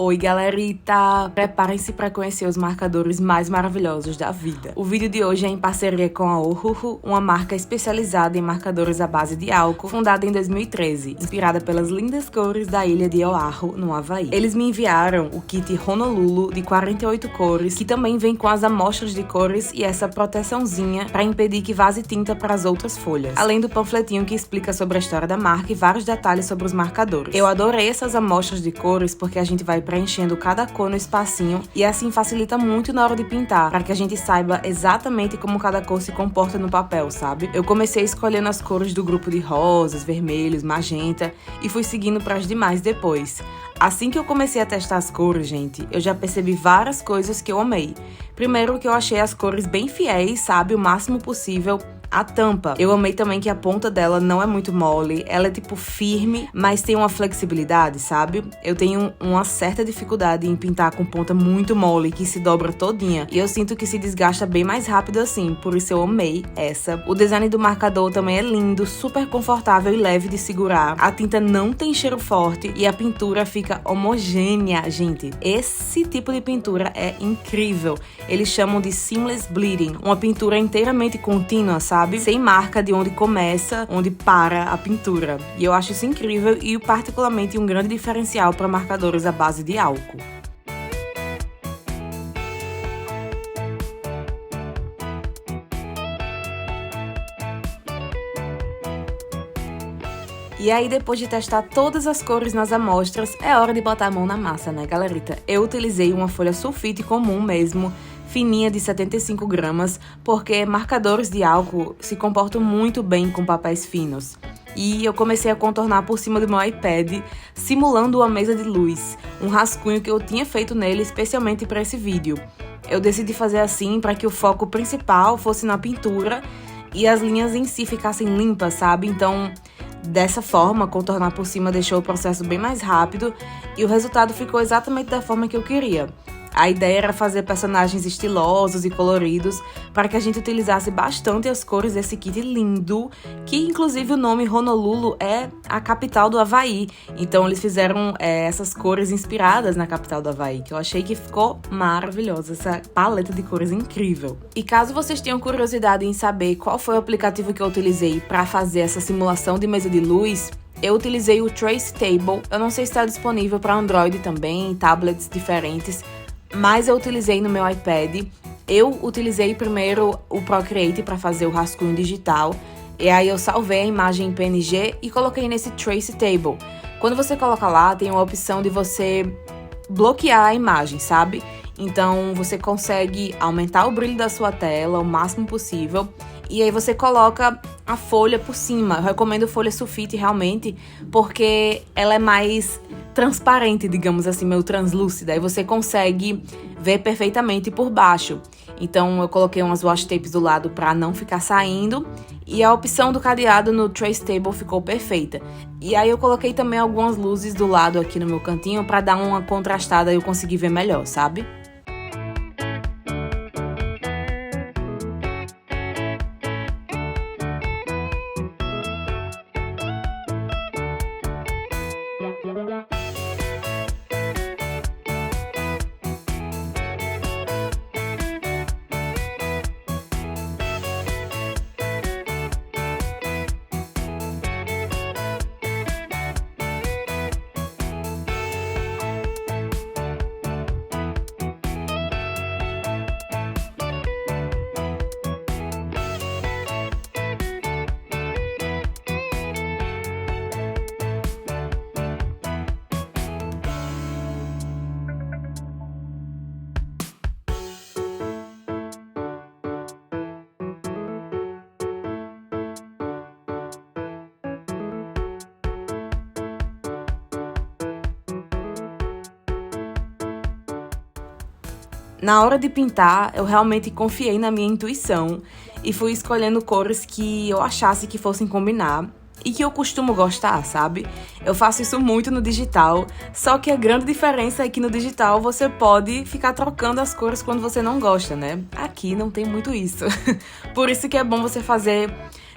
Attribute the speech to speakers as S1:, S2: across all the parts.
S1: Oi galerita, preparem-se para conhecer os marcadores mais maravilhosos da vida. O vídeo de hoje é em parceria com a Ohuhu, uma marca especializada em marcadores à base de álcool, fundada em 2013, inspirada pelas lindas cores da ilha de Oahu, no Havaí. Eles me enviaram o kit Honolulu de 48 cores, que também vem com as amostras de cores e essa proteçãozinha para impedir que vaze tinta para as outras folhas, além do panfletinho que explica sobre a história da marca e vários detalhes sobre os marcadores. Eu adorei essas amostras de cores porque a gente vai preenchendo cada cor no espacinho e assim facilita muito na hora de pintar, para que a gente saiba exatamente como cada cor se comporta no papel, sabe? Eu comecei escolhendo as cores do grupo de rosas, vermelhos, magenta e fui seguindo para as demais depois. Assim que eu comecei a testar as cores, gente, eu já percebi várias coisas que eu amei. Primeiro que eu achei as cores bem fiéis, sabe? O máximo possível. A tampa, eu amei também que a ponta dela não é muito mole, ela é tipo firme, mas tem uma flexibilidade, sabe? Eu tenho uma certa dificuldade em pintar com ponta muito mole, que se dobra todinha, e eu sinto que se desgasta bem mais rápido assim, por isso eu amei essa. O design do marcador também é lindo, super confortável e leve de segurar, a tinta não tem cheiro forte e a pintura fica homogênea, gente. Esse tipo de pintura é incrível, eles chamam de seamless bleeding, uma pintura inteiramente contínua, sabe? Sem marca de onde começa, onde para a pintura. E eu acho isso incrível e particularmente um grande diferencial para marcadores à base de álcool. E aí, depois de testar todas as cores nas amostras, é hora de botar a mão na massa, né, galerita? Eu utilizei uma folha sulfite comum mesmo, fininha de 75 gramas, porque marcadores de álcool se comportam muito bem com papéis finos. E eu comecei a contornar por cima do meu iPad, simulando uma mesa de luz, um rascunho que eu tinha feito nele especialmente para esse vídeo. Eu decidi fazer assim para que o foco principal fosse na pintura e as linhas em si ficassem limpas, sabe? Então, dessa forma, contornar por cima deixou o processo bem mais rápido e o resultado ficou exatamente da forma que eu queria. A ideia era fazer personagens estilosos e coloridos para que a gente utilizasse bastante as cores desse kit lindo, que inclusive o nome Honolulu é a capital do Havaí. Então eles fizeram essas cores inspiradas na capital do Havaí, que eu achei que ficou maravilhosa, essa paleta de cores incrível. E caso vocês tenham curiosidade em saber qual foi o aplicativo que eu utilizei para fazer essa simulação de mesa de luz, eu utilizei o Trace Table. Eu não sei se está disponível para Android também, tablets diferentes, mas eu utilizei no meu iPad. Eu utilizei primeiro o Procreate para fazer o rascunho digital, e aí eu salvei a imagem em PNG e coloquei nesse Trace Table. Quando você coloca lá, tem a opção de você bloquear a imagem, sabe? Então você consegue aumentar o brilho da sua tela o máximo possível, e aí você coloca a folha por cima. Eu recomendo folha sulfite realmente, porque ela é mais transparente, digamos assim, meio translúcida, e você consegue ver perfeitamente por baixo. Então eu coloquei umas washi tapes do lado para não ficar saindo, e a opção do cadeado no Trace Table ficou perfeita. E aí eu coloquei também algumas luzes do lado aqui no meu cantinho para dar uma contrastada e eu conseguir ver melhor, sabe? Na hora de pintar, eu realmente confiei na minha intuição e fui escolhendo cores que eu achasse que fossem combinar e que eu costumo gostar, sabe? Eu faço isso muito no digital, só que a grande diferença é que no digital você pode ficar trocando as cores quando você não gosta, né? Aqui não tem muito isso. Por isso que é bom você fazer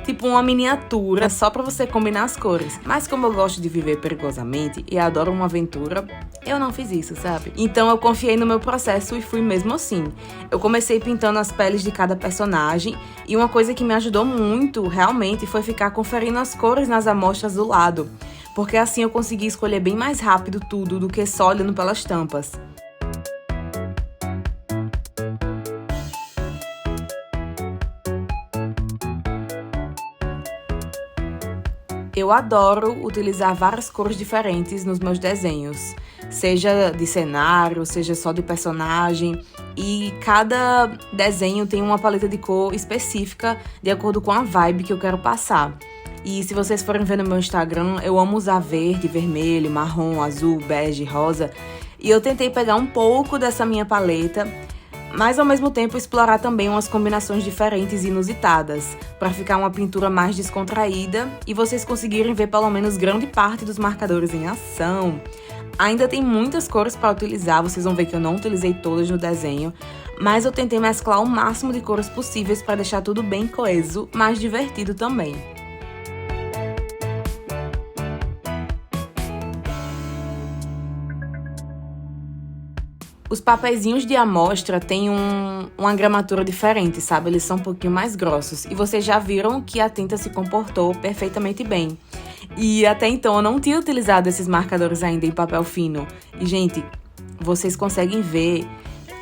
S1: tipo uma miniatura só pra você combinar as cores. Mas como eu gosto de viver perigosamente e adoro uma aventura, eu não fiz isso, sabe? Então eu confiei no meu processo e fui mesmo assim. Eu comecei pintando as peles de cada personagem e uma coisa que me ajudou muito, realmente, foi ficar conferindo as cores nas amostras do lado. Porque assim eu consegui escolher bem mais rápido tudo do que só olhando pelas tampas. Eu adoro utilizar várias cores diferentes nos meus desenhos, seja de cenário, seja só de personagem, e cada desenho tem uma paleta de cor específica de acordo com a vibe que eu quero passar. E se vocês forem ver no meu Instagram, eu amo usar verde, vermelho, marrom, azul, bege, rosa, e eu tentei pegar um pouco dessa minha paleta, mas ao mesmo tempo explorar também umas combinações diferentes e inusitadas, para ficar uma pintura mais descontraída e vocês conseguirem ver pelo menos grande parte dos marcadores em ação. Ainda tem muitas cores para utilizar, vocês vão ver que eu não utilizei todas no desenho, mas eu tentei mesclar o máximo de cores possíveis para deixar tudo bem coeso, mas divertido também. Os papeizinhos de amostra têm uma gramatura diferente, sabe? Eles são um pouquinho mais grossos. E vocês já viram que a tinta se comportou perfeitamente bem. E até então eu não tinha utilizado esses marcadores ainda em papel fino. E, gente, vocês conseguem ver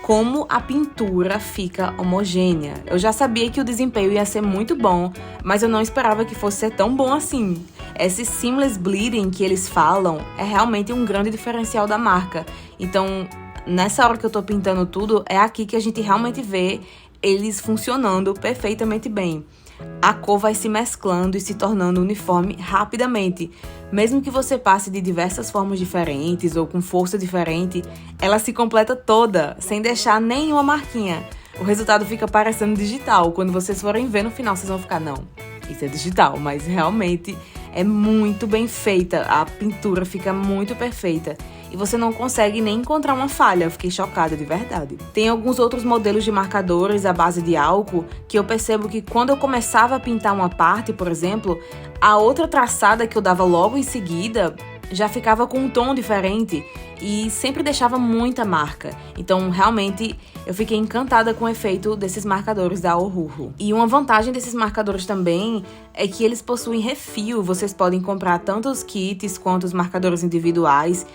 S1: como a pintura fica homogênea. Eu já sabia que o desempenho ia ser muito bom, mas eu não esperava que fosse ser tão bom assim. Esse seamless bleeding que eles falam é realmente um grande diferencial da marca. Então, nessa hora que eu tô pintando tudo, é aqui que a gente realmente vê eles funcionando perfeitamente bem. A cor vai se mesclando e se tornando uniforme rapidamente. Mesmo que você passe de diversas formas diferentes ou com força diferente, ela se completa toda, sem deixar nenhuma marquinha. O resultado fica parecendo digital. Quando vocês forem ver no final, vocês vão ficar, não, isso é digital, mas realmente é muito bem feita. A pintura fica muito perfeita. E você não consegue nem encontrar uma falha. Eu fiquei chocada, de verdade. Tem alguns outros modelos de marcadores à base de álcool que eu percebo que quando eu começava a pintar uma parte, por exemplo, a outra traçada que eu dava logo em seguida já ficava com um tom diferente e sempre deixava muita marca. Então, realmente, eu fiquei encantada com o efeito desses marcadores da Ohuhu. E uma vantagem desses marcadores também é que eles possuem refil. Vocês podem comprar tanto os kits quanto os marcadores individuais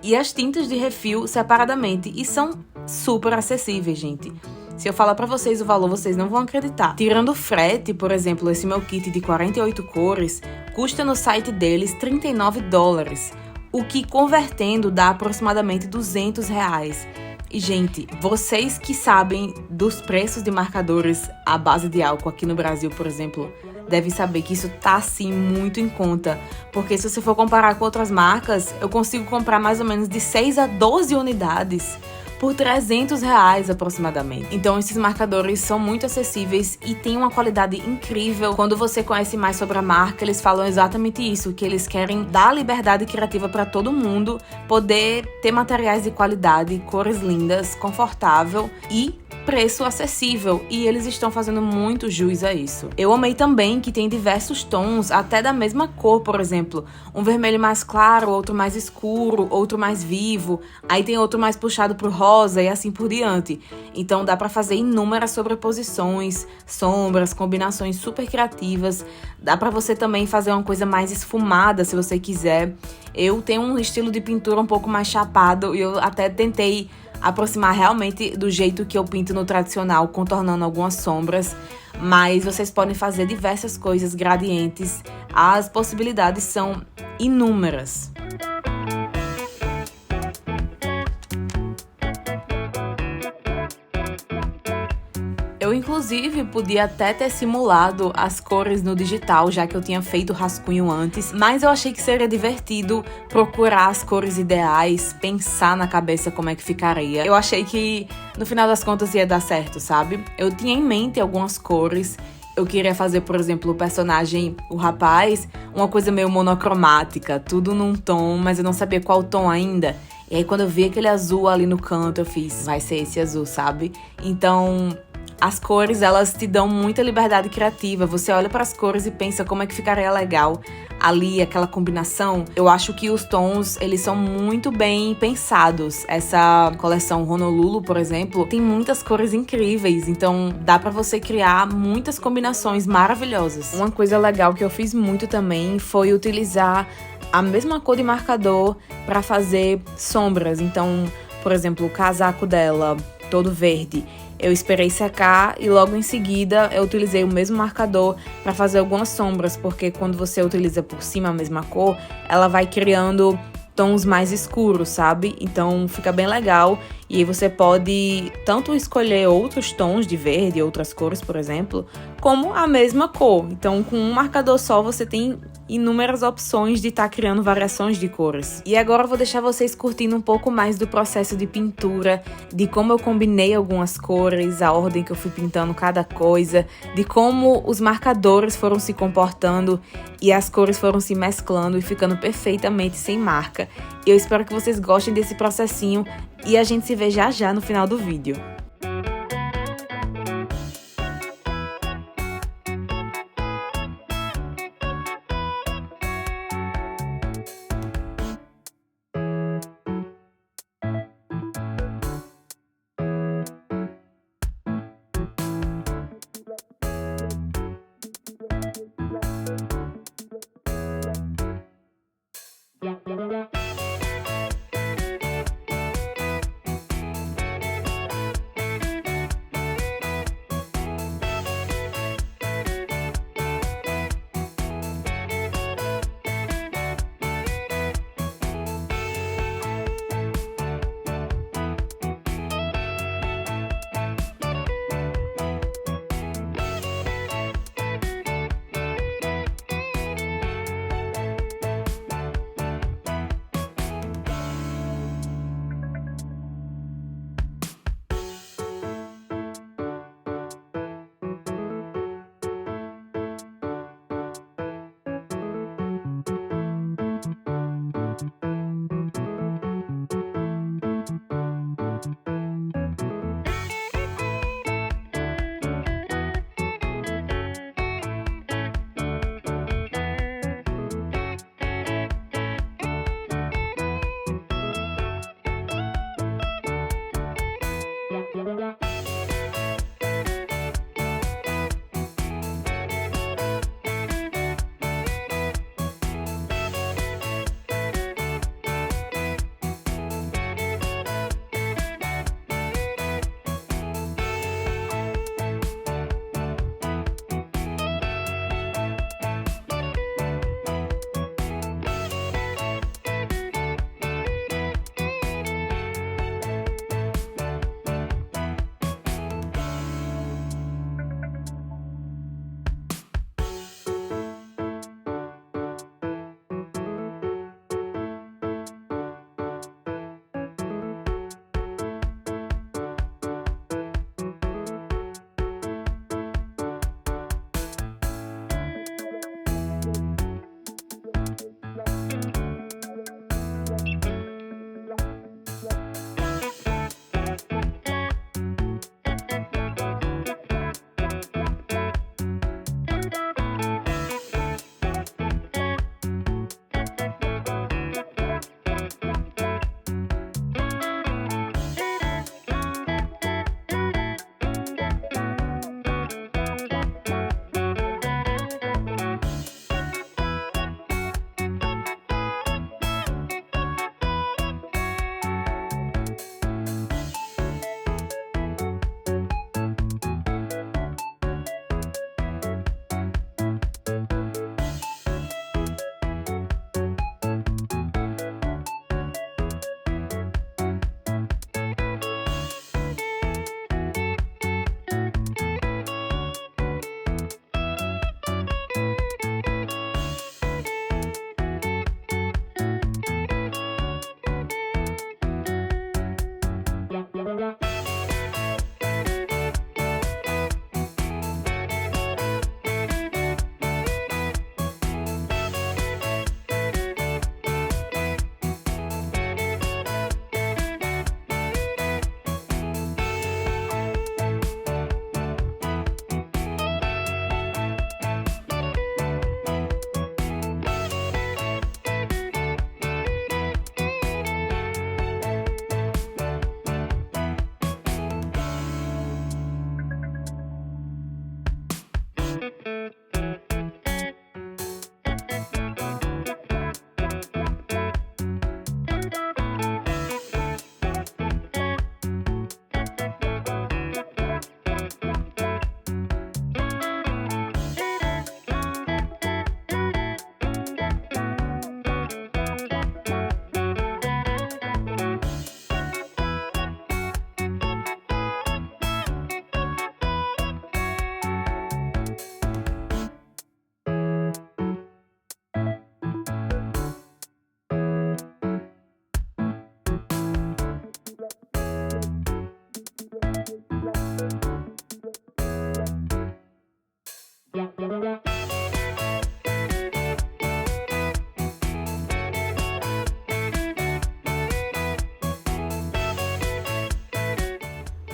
S1: e as tintas de refil separadamente. E são super acessíveis, gente. Se eu falar pra vocês o valor, vocês não vão acreditar. Tirando o frete, por exemplo, esse meu kit de 48 cores, custa no site deles $39, o que convertendo dá aproximadamente R$200. E, gente, vocês que sabem dos preços de marcadores à base de álcool aqui no Brasil, por exemplo, devem saber que isso tá, assim, muito em conta. Porque se você for comparar com outras marcas, eu consigo comprar mais ou menos de 6 a 12 unidades por R$300 aproximadamente. Então esses marcadores são muito acessíveis e têm uma qualidade incrível. Quando você conhece mais sobre a marca, eles falam exatamente isso, que eles querem dar liberdade criativa para todo mundo, poder ter materiais de qualidade, cores lindas, confortável e preço acessível, e eles estão fazendo muito jus a isso. Eu amei também que tem diversos tons, até da mesma cor, por exemplo. Um vermelho mais claro, outro mais escuro, outro mais vivo, aí tem outro mais puxado pro rosa e assim por diante. Então dá pra fazer inúmeras sobreposições, sombras, combinações super criativas. Dá pra você também fazer uma coisa mais esfumada, se você quiser. Eu tenho um estilo de pintura um pouco mais chapado e eu até tentei aproximar realmente do jeito que eu pinto no tradicional, contornando algumas sombras, mas vocês podem fazer diversas coisas, gradientes, as possibilidades são inúmeras. Eu, inclusive, podia até ter simulado as cores no digital, já que eu tinha feito o rascunho antes, mas eu achei que seria divertido procurar as cores ideais, pensar na cabeça como é que ficaria. Eu achei que, no final das contas, ia dar certo, sabe? Eu tinha em mente algumas cores. Eu queria fazer, por exemplo, o personagem, o rapaz, uma coisa meio monocromática, tudo num tom, mas eu não sabia qual tom ainda. E aí, quando eu vi aquele azul ali no canto, eu fiz, vai ser esse azul, sabe? Então, As cores, elas te dão muita liberdade criativa. Você olha para as cores e pensa como é que ficaria legal ali, aquela combinação. Eu acho que os tons, eles são muito bem pensados. Essa coleção Honolulu, por exemplo, tem muitas cores incríveis, então dá para você criar muitas combinações maravilhosas. Uma coisa legal que eu fiz muito também foi utilizar a mesma cor de marcador para fazer sombras. Então, por exemplo, o casaco dela, todo verde, eu esperei secar e logo em seguida eu utilizei o mesmo marcador para fazer algumas sombras, porque quando você utiliza por cima a mesma cor, ela vai criando tons mais escuros, sabe? Então fica bem legal e aí você pode tanto escolher outros tons de verde, outras cores, por exemplo, como a mesma cor. Então com um marcador só você tem inúmeras opções de estar criando variações de cores. E agora eu vou deixar vocês curtindo um pouco mais do processo de pintura, de como eu combinei algumas cores, a ordem que eu fui pintando cada coisa, de como os marcadores foram se comportando e as cores foram se mesclando e ficando perfeitamente sem marca. Eu espero que vocês gostem desse processinho e a gente se vê já já no final do vídeo.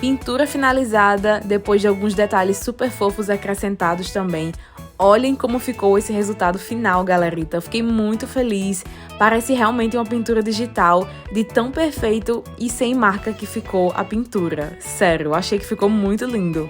S1: Pintura finalizada, depois de alguns detalhes super fofos acrescentados também. Olhem como ficou esse resultado final, galerita. Eu fiquei muito feliz. Parece realmente uma pintura digital, de tão perfeito e sem marca que ficou a pintura. Sério, eu achei que ficou muito lindo.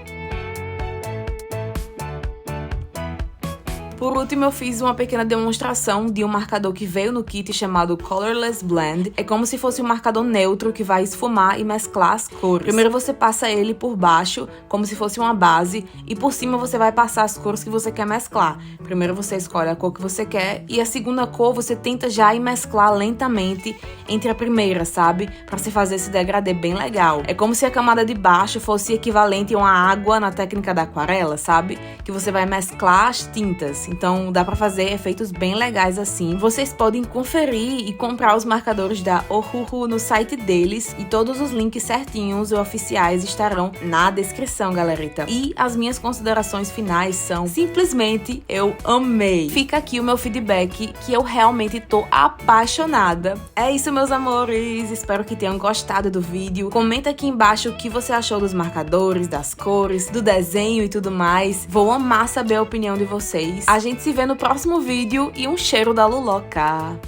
S1: Por último, eu fiz uma pequena demonstração de um marcador que veio no kit chamado Colorless Blend. É como se fosse um marcador neutro que vai esfumar e mesclar as cores. Primeiro você passa ele por baixo, como se fosse uma base, e por cima você vai passar as cores que você quer mesclar. Primeiro você escolhe a cor que você quer, e a segunda cor você tenta já ir mesclar lentamente entre a primeira, sabe? Pra você fazer esse degradê bem legal. É como se a camada de baixo fosse equivalente a uma água na técnica da aquarela, sabe? Que você vai mesclar as tintas. Então dá pra fazer efeitos bem legais assim. Vocês podem conferir e comprar os marcadores da Ohuhu no site deles, e todos os links certinhos e oficiais estarão na descrição, galerita. E as minhas considerações finais são: simplesmente eu amei. Fica aqui o meu feedback que eu realmente tô apaixonada. É isso, meus amores. Espero que tenham gostado do vídeo. Comenta aqui embaixo o que você achou dos marcadores, das cores, do desenho e tudo mais. Vou amar saber a opinião de vocês. A gente se vê no próximo vídeo e um cheiro da Luloca!